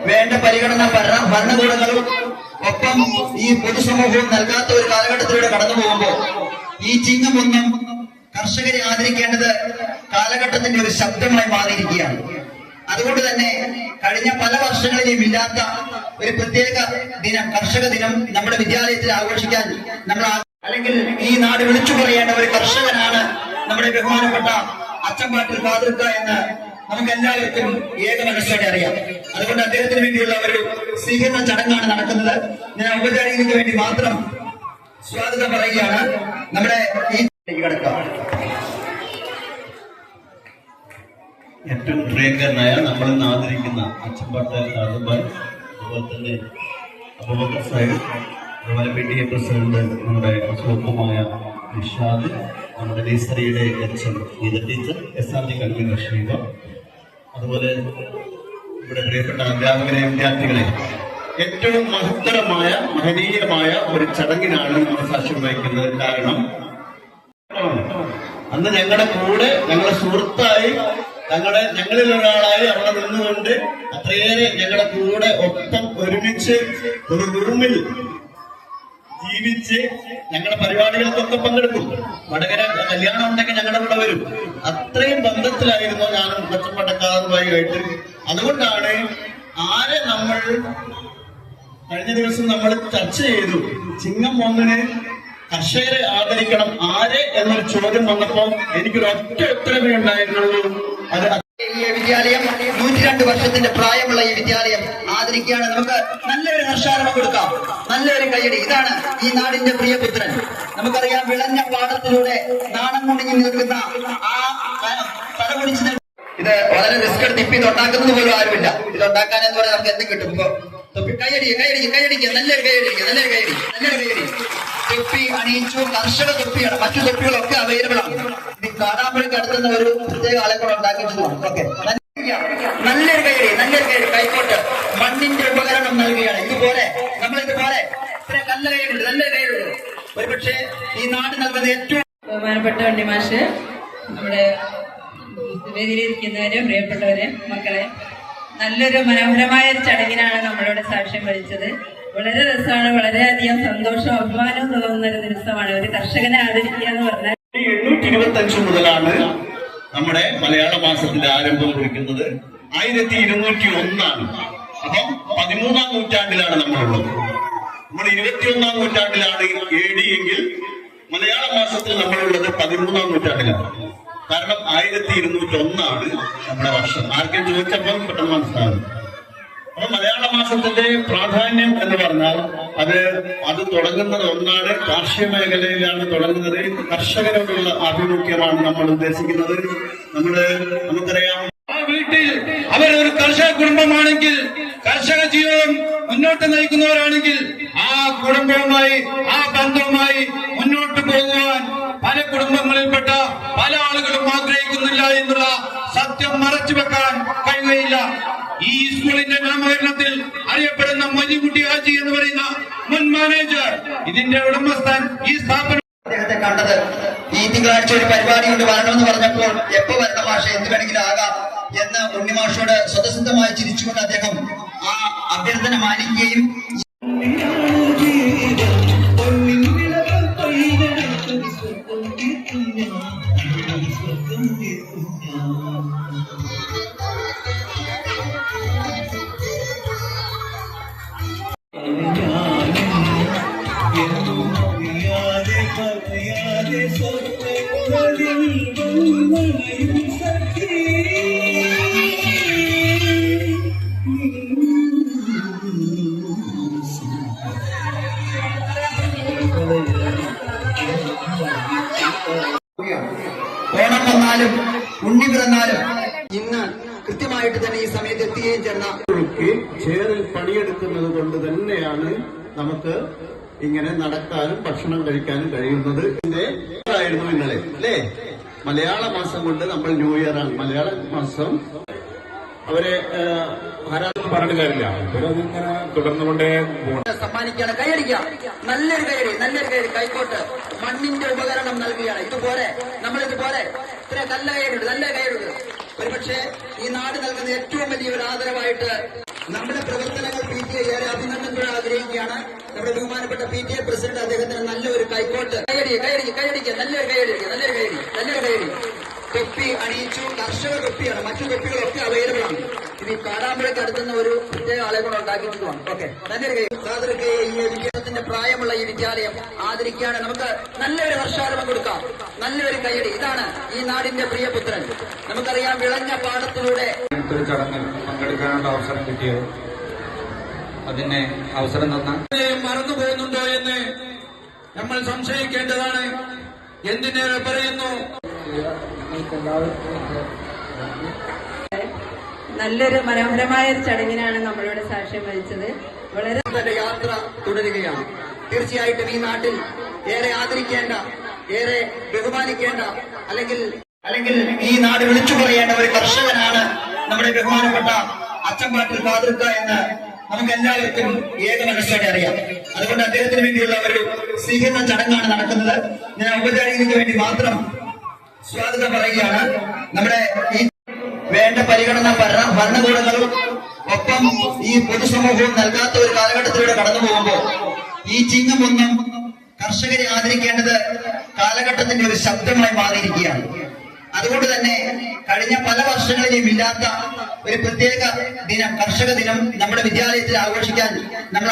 വേണ്ട പരിഗണന ഭരണകൂടങ്ങളും ഒപ്പം ഈ പൊതുസമൂഹവും നൽകാത്ത ഒരു കാലഘട്ടത്തിലൂടെ കടന്നു പോകുമ്പോൾ ഈ ചിങ്ങമൊന്നും കർഷകരെ ആദരിക്കേണ്ടത് കാലഘട്ടത്തിന്റെ ഒരു ശബ്ദമായി മാറിയിരിക്കുകയാണ്. അതുകൊണ്ട് തന്നെ കഴിഞ്ഞ പല വർഷങ്ങളിലും ഇല്ലാത്ത ഒരു പ്രത്യേക ദിനം, കർഷക ദിനം നമ്മുടെ വിദ്യാലയത്തിൽ ആഘോഷിക്കാൻ നമ്മൾ അല്ലെങ്കിൽ ഈ നാട് വിളിച്ചു പറയേണ്ട ഒരു കർഷകനാണ് നമ്മുടെ ബഹുമാനപ്പെട്ട അച്ചമ്പാട്ടിൽ ഫാദർക്ക എന്ന് നമുക്ക് എല്ലാവർക്കും ഏക മനസ്സോടെ അറിയാം. അതുകൊണ്ട് അദ്ദേഹത്തിന് വേണ്ടിയുള്ള ഒരു സ്വീകരണ ചടങ്ങാണ് നടക്കുന്നത്. ഞാൻ ഔപചാരികതയ്ക്ക് വേണ്ടി മാത്രം സ്വാഗതം പറയുകയാണ്. നമ്മുടെ ഈ കിടക്കാം ഏറ്റവും പ്രിയങ്കരനായ നമ്മൾ ഇന്ന് ആദരിക്കുന്ന അച്ചമ്പാട്ട് രാജബാൻ, അതുപോലെ തന്നെ അബൂബക്കർ സാഹിബ്, അതുപോലെ PTA പ്രസിഡന്റ് നമ്മുടെ സുഹൃത്തുമായ നിഷാദ്, നമ്മുടെ നേസറിയുടെ H Geetha teacher, SRG convener Sheeba, അതുപോലെ ഇവിടെ പ്രിയപ്പെട്ട അധ്യാപകരെ, വിദ്യാർത്ഥികളെ, ഏറ്റവും മഹത്തരമായ മഹനീയമായ ഒരു ചടങ്ങിനാണ് നമ്മൾ സാക്ഷ്യം വഹിക്കുന്നത്. കാരണം അന്ന് ഞങ്ങളുടെ കൂടെ, ഞങ്ങളുടെ സുഹൃത്തായി, ഞങ്ങളിൽ ഒരാളായി അവിടെ നിന്നുകൊണ്ട് അത്രയേറെ ഞങ്ങളുടെ കൂടെ ഒപ്പം ഒരുമിച്ച് ഒരു റൂമിൽ ജീവിച്ച് ഞങ്ങളുടെ പരിപാടികൾക്കൊക്കെ പങ്കെടുക്കും. വടകര കല്യാണം ഉണ്ടെങ്കിൽ ഞങ്ങളുടെ കൂടെ വരും. അത്രയും ബന്ധത്തിലായിരുന്നു ഞാനും പച്ചപ്പട്ടക്കാരുമായിട്ട്. അതുകൊണ്ടാണ് ആരെ നമ്മൾ കഴിഞ്ഞ ദിവസം നമ്മൾ ചർച്ച ചെയ്തു, ചിങ്ങം 1-ന് കർഷകരെ ആദരിക്കണം, ആരെ എന്നൊരു ചോദ്യം വന്നപ്പോൾ എനിക്കൊരു ഒറ്റ ഉത്തരവേ ഉണ്ടായിരുന്നുള്ളൂ. അത് ഈ വിദ്യാലയം 102 വർഷത്തിന്റെ പ്രായമുള്ള ഈ വിദ്യാലയം ആദരിക്കുകയാണ്. നമുക്ക് നല്ലൊരു ഹർഷാരവം കൊടുക്കാം, നല്ലൊരു കൈയടി. ഇതാണ് ഈ നാടിന്റെ പ്രിയപുത്രൻ. നമുക്കറിയാം, വിളഞ്ഞ പാടത്തിലൂടെ നാണം മുണിഞ്ഞു നിൽക്കുന്ന ആ തലമുടിച്ച് ഇത് വളരെ റിസ്ക് എടുത്ത് ഇപ്പൊ ഇതുണ്ടാക്കുന്നത് പോലും ആരുമില്ല. ഇതുണ്ടാക്കാൻ എന്ന് പറഞ്ഞാൽ നമുക്ക് എന്ത് കിട്ടും? ഇപ്പൊ കൈയടിക്കുക, നല്ലൊരു കൈയടി. തൊപ്പി അണിയിച്ചു, കർഷക തൊപ്പിയാണ്. മറ്റു തൊപ്പികളൊക്കെ അവൈലബിൾ ആണ്. ഇത് കാടാമ്പഴിക്ക് അടുത്തുന്ന ഒരു പ്രത്യേക ആളെ കൂടെ ഉണ്ടാക്കിയിട്ടുള്ളതാണ്. ഓക്കെ, നല്ലൊരു കൈയടി. കൈക്കോട്ട് മണ്ണിന്റെ ഉപകരണം നൽകുകയാണ്. ഇതുപോലെ നമ്മളിതുപോലെ ഇത്ര നല്ലൊരു കൈയുണ്ട്. ഒരുപക്ഷെ ഈ നാട് നൽകുന്നത് ഏറ്റവും ബഹുമാനപ്പെട്ട ഉണ്ണിമാഷ്, നമ്മുടെ വേദിയിലിരിക്കുന്നവരെ, പ്രിയപ്പെട്ടവരെ, മക്കളെ, നല്ലൊരു മനോഹരമായ ഒരു ചടങ്ങിനാണ് നമ്മളിവിടെ സാക്ഷ്യം വഹിച്ചത്. വളരെ രസമാണ്. വളരെയധികം സന്തോഷവും അഭിമാനവും തോന്നുന്ന ഒരു ദിവസമാണ്. ഒരു കർഷകനെ ആദരിക്കുക എന്ന് പറഞ്ഞാൽ 825 മുതലാണ് നമ്മുടെ മലയാള മാസത്തിന്റെ ആരംഭം കുറിക്കുന്നത്. 1201 അപ്പം 13-ാം നൂറ്റാണ്ടിലാണ് നമ്മളുള്ളത്. നമ്മൾ 21-ാം നൂറ്റാണ്ടിലാണ് AD എങ്കിൽ മലയാള മാസത്തിൽ നമ്മളുള്ളത് 13-ാം നൂറ്റാണ്ടിലാണ്. കാരണം 1201 നമ്മുടെ വർഷം. ആർക്കും ചോദിച്ചപ്പം പെട്ടെന്ന് മനസ്സിലാകും. അപ്പൊ മലയാള മാസത്തിന്റെ പ്രാധാന്യം എന്ന് പറഞ്ഞാൽ അത് തുടങ്ങുന്നത് ഒന്നാണ്, കാർഷിക മേഖലയിലാണ് തുടങ്ങുന്നത്. കർഷകരോടുള്ള ആഭിമുഖ്യമാണ് നമ്മൾ ഉദ്ദേശിക്കുന്നത്. നമുക്കറിയാം, ആ വീട്ടിൽ അവരൊരു കർഷക കുടുംബമാണെങ്കിൽ, കർഷക ജീവിതം മുന്നോട്ട് നയിക്കുന്നവരാണെങ്കിൽ, ആ കുടുംബവുമായി, ആ ബന്ധവുമായി മുന്നോട്ട് പോകുവാൻ പല കുടുംബങ്ങളിൽപ്പെട്ട പല ആളുകളും ആഗ്രഹിക്കുന്നില്ല എന്നുള്ള സത്യം മറച്ചു വെക്കാൻ കഴിയുകയില്ല. ഈ സ്കൂളിന്റെ നാമകരണത്തിൽ അറിയപ്പെടുന്ന മൊയ്‌കുട്ടി ഹാജി എന്ന് പറയുന്ന മുൻ മാനേജർ, ഇതിന്റെ ഉടമസ്ഥൻ, ഈ സ്ഥാപനം അദ്ദേഹത്തെ കണ്ടത് ഈ തിങ്കളാഴ്ച ഒരു പരിപാടി കൊണ്ട് വരണമെന്ന് പറഞ്ഞപ്പോൾ എപ്പോ വരണ മാഷ, എന്ത് വേണമെങ്കിലും ആകാം എന്ന് ഉണ്ണിമാഷോട് സ്വതസിദ്ധമായി ചിരിച്ചുകൊണ്ട് അദ്ദേഹം ആ അഭ്യർത്ഥന മാനിക്കുകയും ഓണം വന്നാലും ഉണ്ണി പിറന്നാലും ഇന്ന് കൃത്യമായിട്ട് തന്നെ ഈ സമയത്ത് എത്തുകയും ചേറിൽ പണിയെടുക്കുന്നത് കൊണ്ട് തന്നെയാണ് നമുക്ക് ഇങ്ങനെ നടക്കാനും ഭക്ഷണം കഴിക്കാനും കഴിയുന്നത്. ആയിരുന്നു ഇന്നലെ അല്ലേ? മലയാള മാസം കൊണ്ട് നമ്മൾ ന്യൂ ഇയർ ആണ്. മലയാള മാസം അവരെ പറഞ്ഞിട്ട് കാര്യമില്ല, അവരതിങ്ങനെ തുടർന്നുകൊണ്ടേ സമ്മാനിക്കുകയാണ്. കൈയടിക്കാം, നല്ലൊരു കൈയടി. കൈക്കോട്ട് മണ്ണിന്റെ ഉപകരണം നൽകുകയാണ്. ഇതുപോലെ നമ്മളിതുപോലെ ഇത്ര നല്ല കൈയെടുക്കും. ഒരുപക്ഷെ ഈ നാട് നൽകുന്ന ഏറ്റവും വലിയ ഒരു ആദരവായിട്ട് നമ്മുടെ പ്രവർത്തനങ്ങൾ PTA ഏറെ അഭിനന്ദനത്തോടെ ആഗ്രഹിക്കുകയാണ്. നമ്മുടെ ബഹുമാനപ്പെട്ട PTA പ്രസിഡന്റ് അദ്ദേഹത്തിന് നല്ലൊരു കൈക്കോട്ട് കൈയടിക്കുക നല്ലൊരു കൈയടി തൊപ്പി അണിയിച്ചു. കർഷക തൊപ്പിയാണ്, മറ്റു തൊപ്പികളൊക്കെ അവൈലബിൾ ആണ്. ഇനി കാടാമ്പുഴയ്ക്ക് അടുത്തുന്ന ഒരു പ്രത്യേക ആളെ കൂടെ ഉണ്ടാക്കിയിട്ടുള്ളതാണ്. ഓക്കെ, നല്ലൊരു കൈ. സാദർക്ക് ഈ വിദ്യാലയത്തിന്റെ പ്രായമുള്ള ഈ വിദ്യാലയം ആദരിക്കുകയാണ്. നമുക്ക് നല്ലൊരു ഹർഷാരവം കൊടുക്കാം, നല്ലൊരു കൈയടി. ഇതാണ് ഈ നാടിന്റെ പ്രിയപുത്രൻ. നമുക്കറിയാം, വിളഞ്ഞ പാടത്തിലൂടെ ഒരു ചടങ്ങിൽ പങ്കെടുക്കാനുള്ള അവസരം കിട്ടിയത്. അതിന് അവസരം തന്ന മറന്നു പോകുന്നുണ്ടോ എന്ന് നമ്മൾ സംശയിക്കേണ്ടതാണ്. എന്തിനേറെ പറയുന്നു, നല്ലൊരു മനോഹരമായ ഒരു ചടങ്ങിനാണ് നമ്മളിവിടെ സാക്ഷ്യം വഹിച്ചത്. വളരെ തന്റെ യാത്ര തുടരുകയാണ്. തീർച്ചയായിട്ടും ഈ നാട്ടിൽ ഏറെ ആദരിക്കേണ്ട, ഏറെ ബഹുമാനിക്കേണ്ട, അല്ലെങ്കിൽ ഈ നാട് വിളിച്ചു പറയേണ്ട ഒരു കർഷകനാണ് നമ്മുടെ ബഹുമാനപ്പെട്ട അച്ചമ്പാട്ടിൽ ഫാദർക്ക എന്ന് നമുക്ക് എല്ലാവർക്കും ഏക മനസ്സോടെ അറിയാം. അതുകൊണ്ട് അദ്ദേഹത്തിന് വേണ്ടിയുള്ള ഒരു സ്വീകരണ ചടങ്ങാണ് നടക്കുന്നത്. ഞാൻ ഔപചാരികതയ്ക്ക് വേണ്ടി മാത്രം സ്വാഗതം പറയുകയാണ്. നമ്മുടെ ഈ വേണ്ട പരിഗണന ഭരണകൂടങ്ങളും ഒപ്പം ഈ പൊതുസമൂഹവും നൽകാത്ത ഒരു കാലഘട്ടത്തിലൂടെ കടന്നു പോകുമ്പോൾ ഈ ചിങ്ങമൊന്നും കർഷകരെ ആദരിക്കേണ്ടത് കാലഘട്ടത്തിന്റെ ഒരു ശബ്ദമായി മാറിയിരിക്കുകയാണ്. അതുകൊണ്ട് തന്നെ കഴിഞ്ഞ പല വർഷങ്ങളിലും ഇല്ലാത്ത ഒരു പ്രത്യേക ദിനം, കർഷക ദിനം നമ്മുടെ വിദ്യാലയത്തിൽ ആഘോഷിക്കാൻ നമ്മൾ